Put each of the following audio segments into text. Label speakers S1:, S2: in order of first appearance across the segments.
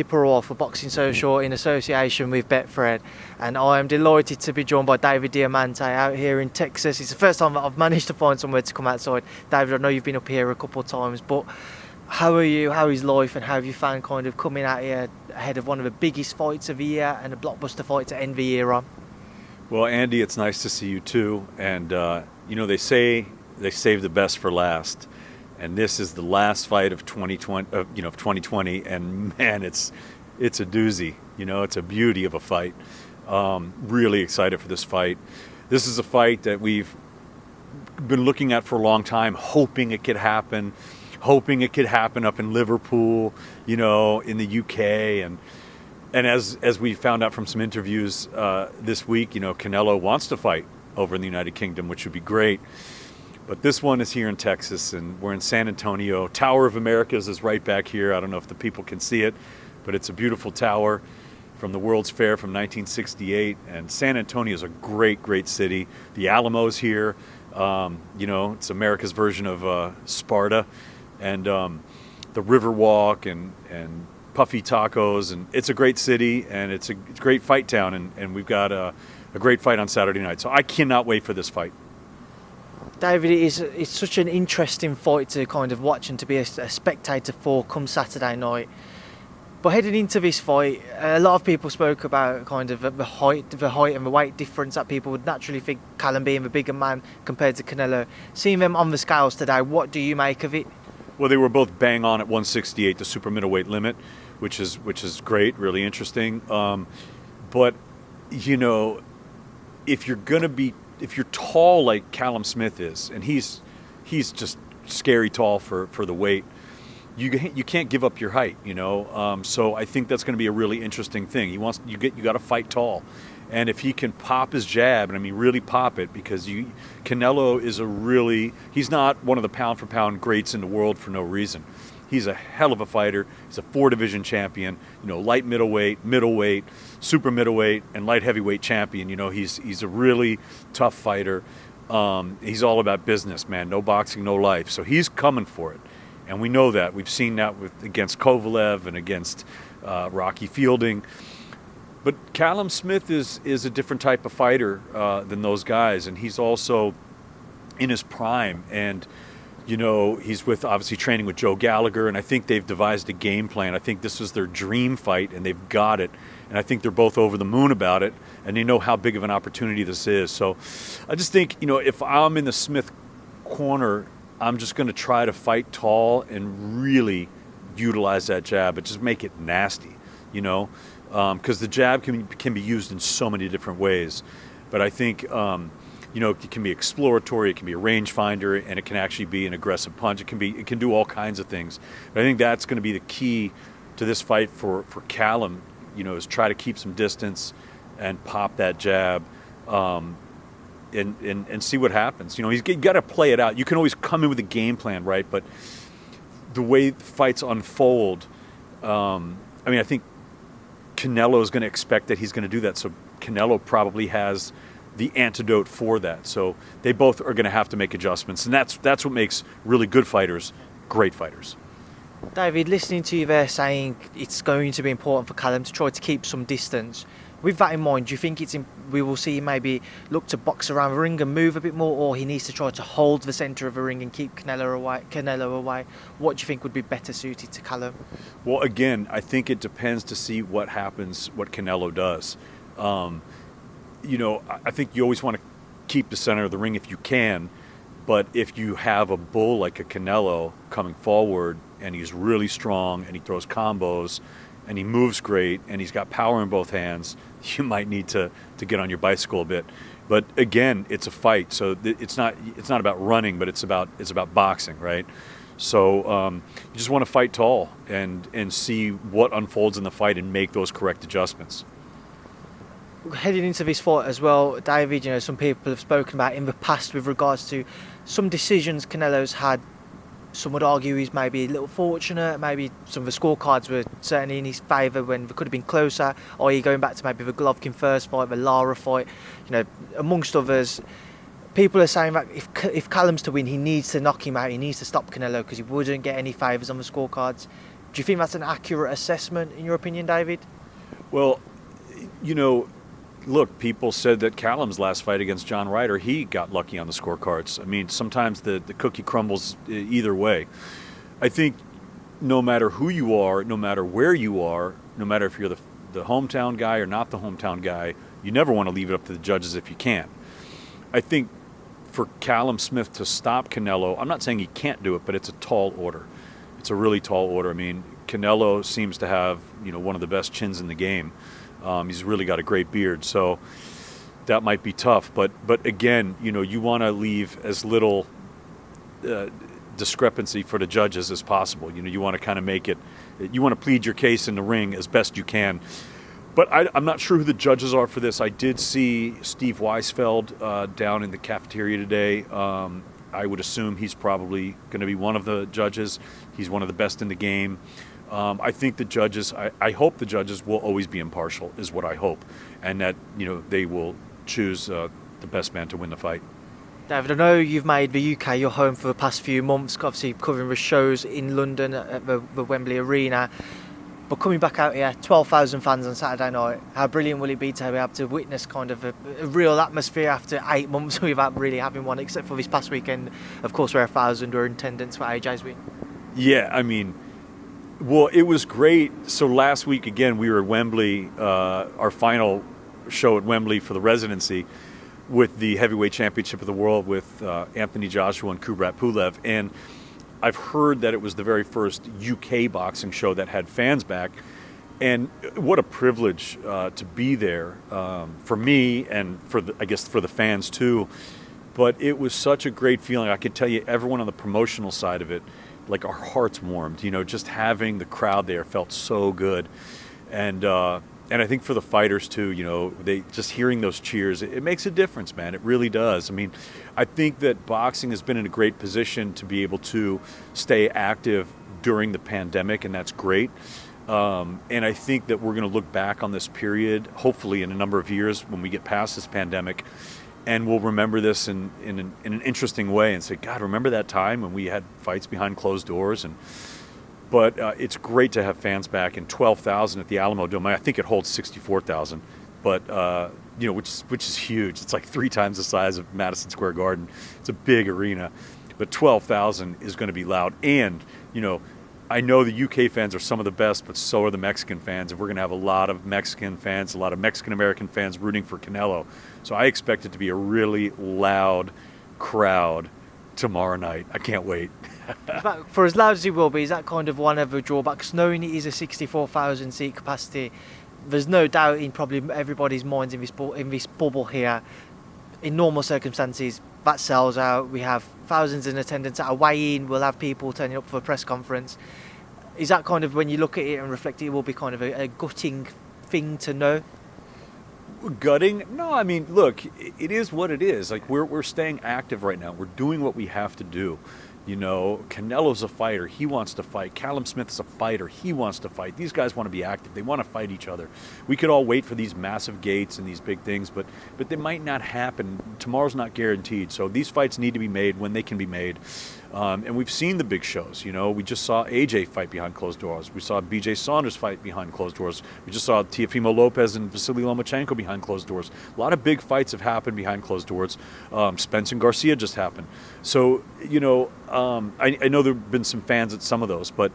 S1: Purewal for Boxing Social in association with Betfred, and I am delighted to be joined by David Diamante out here in Texas. It's the first time that I've managed to find somewhere to come outside. David, I know you've been up here a couple of times, but how are you? How is life, and how have you found kind of coming out here ahead of one of the biggest fights of the year and a blockbuster fight to end the year on?
S2: Well, Andy, it's nice to see you too. And they say they save the best for last. And this is the last fight of 2020, and man, it's a doozy. It's a beauty of a fight. Really excited for this fight. This is a fight that we've been looking at for a long time, hoping it could happen up in Liverpool, in the UK, and as we found out from some interviews this week, Canelo wants to fight over in the United Kingdom, which would be great. But this one is here in Texas, and we're in San Antonio. Tower of Americas is right back here. I don't know if the people can see it, but it's a beautiful tower from the World's Fair from 1968. And San Antonio is a great, great city. The Alamo's here. It's America's version of Sparta. And the Riverwalk and Puffy Tacos. And it's a great city, and it's a great fight town. And we've got a great fight on Saturday night. So I cannot wait for this fight.
S1: David, it's such an interesting fight to kind of watch and to be a spectator for come Saturday night. But heading into this fight, a lot of people spoke about kind of the height and the weight difference that people would naturally think Callum being the bigger man compared to Canelo. Seeing them on the scales today, what do you make of it?
S2: Well, they were both bang on at 168, the super middleweight limit, which is great, really interesting. But if you're tall like Canelo-Smith is, and he's just scary tall for the weight, you can't give up your height, So I think that's going to be a really interesting thing. You got to fight tall, and if he can pop his jab, and I mean really pop it, because Canelo is he's not one of the pound for pound greats in the world for no reason. He's a hell of a fighter. He's a 4-division champion, light middleweight, super middleweight, and light heavyweight champion. He's a really tough fighter. He's all about business, man. No boxing, no life. So he's coming for it. And we know that. We've seen that against Kovalev and against Rocky Fielding. But Canelo-Smith is a different type of fighter than those guys. And he's also in his prime. And he's obviously training with Joe Gallagher, and I think they've devised a game plan. I think this was their dream fight, and they've got it. And I think they're both over the moon about it, and they know how big of an opportunity this is. So I just think, if I'm in the Smith corner, I'm just going to try to fight tall and really utilize that jab, but just make it nasty, because the jab can be used in so many different ways. But I think it can be exploratory, it can be a rangefinder, and it can actually be an aggressive punch. It can do all kinds of things. But I think that's going to be the key to this fight for Callum, is try to keep some distance and pop that jab, and see what happens. You got to play it out. You can always come in with a game plan, right? But the way fights unfold, I think Canelo is going to expect that he's going to do that. So Canelo probably has the antidote for that. So they both are going to have to make adjustments, and that's what makes really good fighters great fighters.
S1: David, listening to you there saying it's going to be important for Callum to try to keep some distance, with that in mind, do you think we will see him maybe look to box around the ring and move a bit more, or he needs to try to hold the centre of the ring and keep Canelo away? What do you think would be better suited to Callum?
S2: Well, again, I think it depends to see what happens, what Canelo does. I think you always want to keep the center of the ring if you can, but if you have a bull like a Canelo coming forward and he's really strong and he throws combos and he moves great and he's got power in both hands, you might need to get on your bicycle a bit. But again, it's a fight, so it's not about running, but it's about boxing, right? So you just want to fight tall and see what unfolds in the fight and make those correct adjustments.
S1: Heading into this fight as well, David, some people have spoken about in the past with regards to some decisions Canelo's had some would argue he's maybe a little fortunate. Maybe some of the scorecards were certainly in his favour when they could have been closer. Or going back to maybe the Golovkin first fight, the Lara fight, amongst others. People are saying that if Callum's to win, he needs to knock him out. He needs to stop Canelo because he wouldn't get any favours on the scorecards. Do you think that's an accurate assessment, in your opinion, David?
S2: Well, look, people said that Callum's last fight against John Ryder, he got lucky on the scorecards. I mean, sometimes the cookie crumbles either way. I think no matter who you are, no matter where you are, no matter if you're the hometown guy or not the hometown guy, you never want to leave it up to the judges if you can. I think for Canelo-Smith to stop Canelo, I'm not saying he can't do it, but it's a tall order. It's a really tall order. I mean, Canelo seems to have, one of the best chins in the game. He's really got a great beard, so that might be tough. But again, you want to leave as little discrepancy for the judges as possible. You want to kind of make it, you want to plead your case in the ring as best you can. But I'm not sure who the judges are for this. I did see Steve Weisfeld down in the cafeteria today. I would assume he's probably going to be one of the judges. He's one of the best in the game. I think the judges, I hope the judges will always be impartial, is what I hope. And that, they will choose the best man to win the fight.
S1: David, I know you've made the UK your home for the past few months, obviously covering the shows in London at the Wembley Arena. But coming back out here, 12,000 fans on Saturday night, how brilliant will it be to be able to witness kind of a real atmosphere after 8 months without really having one, except for this past weekend, of course, where 1,000 were in attendance for AJ's win?
S2: Yeah, I mean, well, it was great. So last week, again, we were at Wembley, our final show at Wembley for the residency with the heavyweight championship of the world with Anthony Joshua and Aj-Pulev. And I've heard that it was the very first UK boxing show that had fans back. And what a privilege to be there for me and for I guess for the fans too. But it was such a great feeling. I could tell you, everyone on the promotional side of it, like our hearts warmed. Just having the crowd there felt so good. And I think for the fighters too, they just hearing those cheers, it makes a difference, man. It really does. I mean, I think that boxing has been in a great position to be able to stay active during the pandemic, and that's great. And I think that we're going to look back on this period, hopefully in a number of years when we get past this pandemic, and we'll remember this in an interesting way and say, God, remember that time when we had fights behind closed doors? But it's great to have fans back, and 12,000 at the Alamo Dome. I think it holds 64,000, but which is huge. It's like 3 times the size of Madison Square Garden. It's a big arena, but 12,000 is going to be loud. And I know the UK fans are some of the best, but so are the Mexican fans, and we're going to have a lot of Mexican fans, a lot of Mexican American fans rooting for Canelo. So I expect it to be a really loud crowd tomorrow night. I can't wait.
S1: For as loud as it will be, is that kind of one of the drawbacks? Knowing it is a 64,000 seat capacity, there's no doubt in probably everybody's minds in this bubble here. In normal circumstances, that sells out. We have thousands in attendance at a weigh-in. We'll have people turning up for a press conference. Is that kind of, when you look at it and reflect it will be kind of a gutting thing to know?
S2: Gutting? No, I mean, look, it is what it is. Like, we're staying active right now. We're doing what we have to do. Canelo's a fighter. He wants to fight. Callum-Smith is a fighter. He wants to fight. These guys want to be active. They want to fight each other. We could all wait for these massive gates and these big things, but they might not happen. Tomorrow's not guaranteed. So these fights need to be made when they can be made. And we've seen the big shows. We just saw AJ fight behind closed doors. We saw BJ Saunders fight behind closed doors. We just saw Teofimo Lopez and Vasily Lomachenko behind closed doors. A lot of big fights have happened behind closed doors. Spence and Garcia just happened. So, I know there have been some fans at some of those, but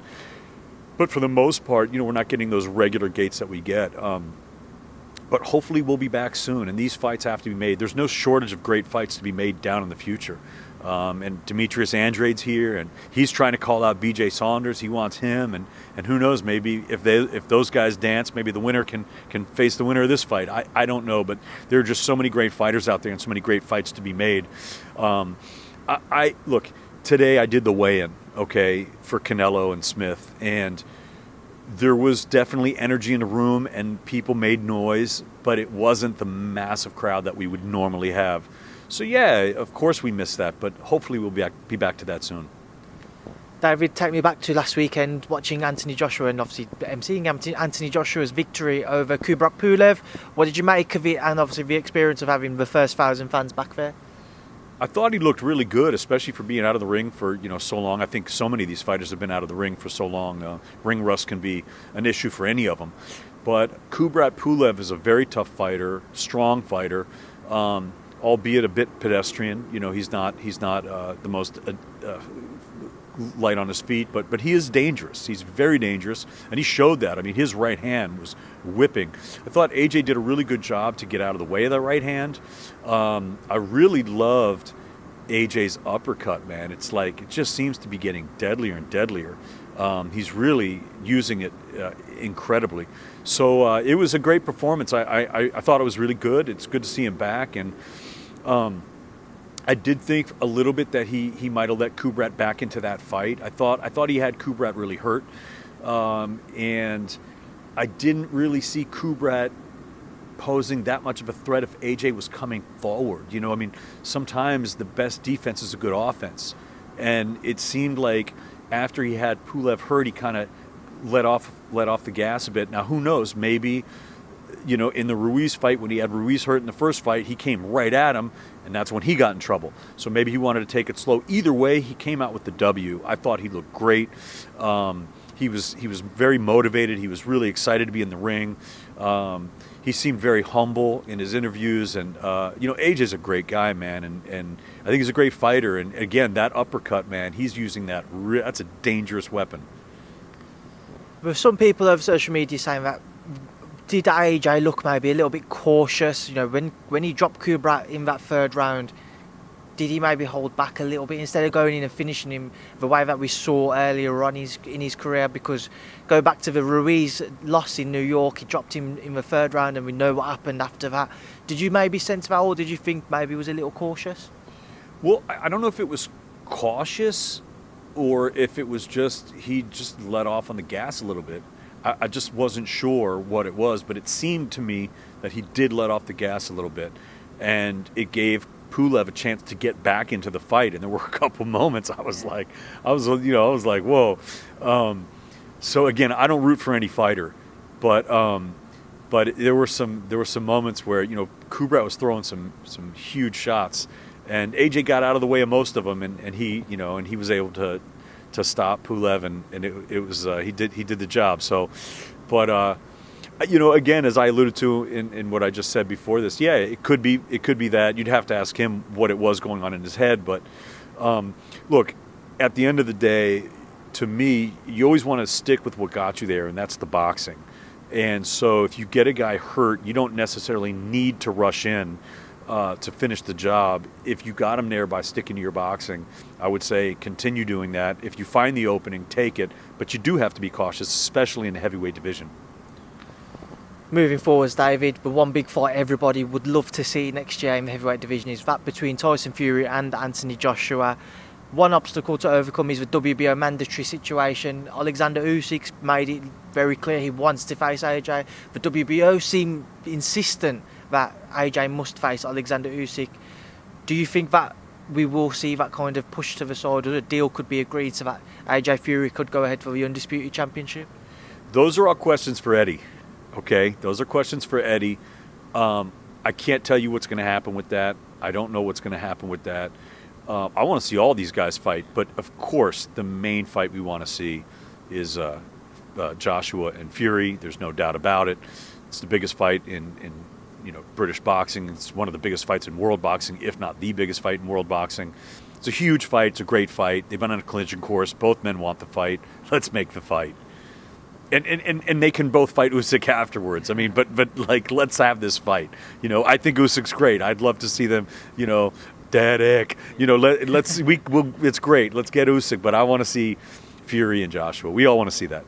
S2: for the most part, we're not getting those regular gates that we get. But hopefully we'll be back soon, and these fights have to be made. There's no shortage of great fights to be made down in the future. And Demetrius Andrade's here, and he's trying to call out BJ Saunders. He wants him, and who knows, maybe if those guys dance, maybe the winner can face the winner of this fight. I don't know, but there are just so many great fighters out there and so many great fights to be made. Look, today I did the weigh-in, for Canelo and Smith, and there was definitely energy in the room and people made noise, but it wasn't the massive crowd that we would normally have. So yeah, of course we missed that, but hopefully we'll be back to that soon.
S1: David, take me back to last weekend watching Anthony Joshua and obviously emceeing Anthony Joshua's victory over Aj-Pulev. What did you make of it, and obviously the experience of having the first 1,000 fans back there?
S2: I thought he looked really good, especially for being out of the ring for so long. I think so many of these fighters have been out of the ring for so long. Ring rust can be an issue for any of them. But Aj-Pulev is a very tough fighter, strong fighter, albeit a bit pedestrian. He's not the most light on his feet, but he is dangerous. He's very dangerous, and he showed that. I mean, his right hand was whipping. I thought AJ did a really good job to get out of the way of that right hand. I really loved AJ's uppercut, man. It's like it just seems to be getting deadlier and deadlier. He's really using it incredibly. So it was a great performance. I thought it was really good. It's good to see him back, and I did think a little bit that he might have let Kubrat back into that fight. I thought he had Kubrat really hurt, and I didn't really see Kubrat posing that much of a threat if AJ was coming forward. I mean, sometimes the best defense is a good offense, and it seemed like after he had Pulev hurt, he kind of let off the gas a bit. Now, who knows? Maybe in the Ruiz fight, when he had Ruiz hurt in the first fight, he came right at him, and that's when he got in trouble. So maybe he wanted to take it slow. Either way, he came out with the W. I thought he looked great. He was very motivated. He was really excited to be in the ring. He seemed very humble in his interviews, and AJ's a great guy, man, and I think he's a great fighter. And again, that uppercut, man, he's using that. That's a dangerous weapon.
S1: With some people over social media saying that, did AJ look maybe a little bit cautious? When he dropped Kubrat in that third round, did he maybe hold back a little bit instead of going in and finishing him the way that we saw earlier on in his career? Because go back to the Ruiz loss in New York, he dropped him in the third round, and we know what happened after that. Did you maybe sense that, or did you think maybe he was a little cautious?
S2: Well, I don't know if it was cautious or if it was he just let off on the gas a little bit. I just wasn't sure what it was, but it seemed to me that he did let off the gas a little bit, and it gave Pulev a chance to get back into the fight. And there were a couple moments I was like, whoa. So again, I don't root for any fighter, but there were some moments where Kubrat was throwing some huge shots, and AJ got out of the way of most of them, and he was able to stop Pulev, and it was he did the job. So, but again, as I alluded to in what I just said before this, yeah, it could be that. You'd have to ask him what it was going on in his head. But look, at the end of the day, to me, you always want to stick with what got you there, and that's the boxing. And so, if you get a guy hurt, you don't necessarily need to rush in to finish the job. If you got him there by sticking to your boxing, I would say continue doing that. If you find the opening, take it. But you do have to be cautious, especially in the heavyweight division.
S1: Moving forwards, David, the one big fight everybody would love to see next year in the heavyweight division is that between Tyson Fury and Anthony Joshua. One obstacle to overcome is the WBO mandatory situation. Alexander Usyk made it very clear he wants to face AJ. The WBO seem insistent that AJ must face Alexander Usyk. Do you think that we will see that kind of push to the side, or a deal could be agreed so that AJ Fury could go ahead for the Undisputed Championship?
S2: Those are all questions for Eddie. Okay, those are questions for Eddie. I can't tell you what's going to happen with that. I don't know what's going to happen with that. I want to see all these guys fight, but of course the main fight we want to see is Joshua and Fury. There's no doubt about it. It's the biggest fight in British boxing. It's one of the biggest fights in world boxing, if not the biggest fight in world boxing. It's a huge fight. It's a great fight. They've been on a collision course. Both men want the fight. Let's make the fight. And they can both fight Usyk afterwards. I mean, but like, let's have this fight. I think Usyk's great. I'd love to see them, Derek. It's great. Let's get Usyk, but I want to see Fury and Joshua. We all want to see that.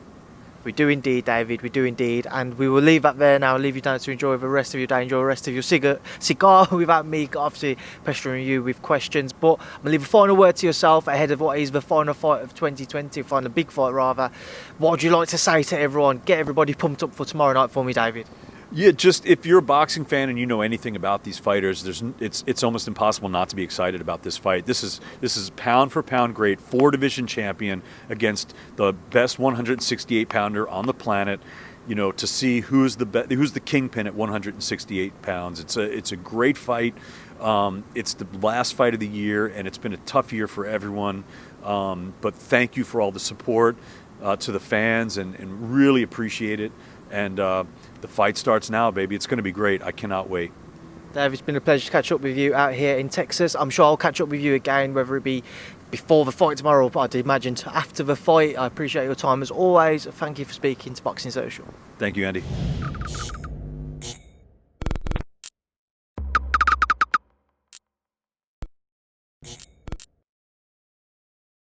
S1: We do indeed, David. We do indeed. And we will leave that there now. I'll leave you down to enjoy the rest of your day. Enjoy the rest of your cigar without me obviously pestering you with questions. But I'm going to leave a final word to yourself ahead of what is the final fight of 2020, final big fight rather. What would you like to say to everyone? Get everybody pumped up for tomorrow night for me, David.
S2: Yeah, just if you're a boxing fan and you know anything about these fighters, it's almost impossible not to be excited about this fight. This is pound for pound great, 4-division champion against the best 168 pounder on the planet. You know, to see who's the kingpin at 168 pounds. It's a great fight. It's the last fight of the year, and it's been a tough year for everyone. But thank you for all the support to the fans, and really appreciate it. And the fight starts now, baby. It's going to be great. I cannot wait.
S1: Dave, it's been a pleasure to catch up with you out here in Texas. I'm sure I'll catch up with you again, whether it be before the fight tomorrow, but I'd imagine after the fight. I appreciate your time as always. Thank you for speaking to Boxing Social.
S2: Thank you, Andy.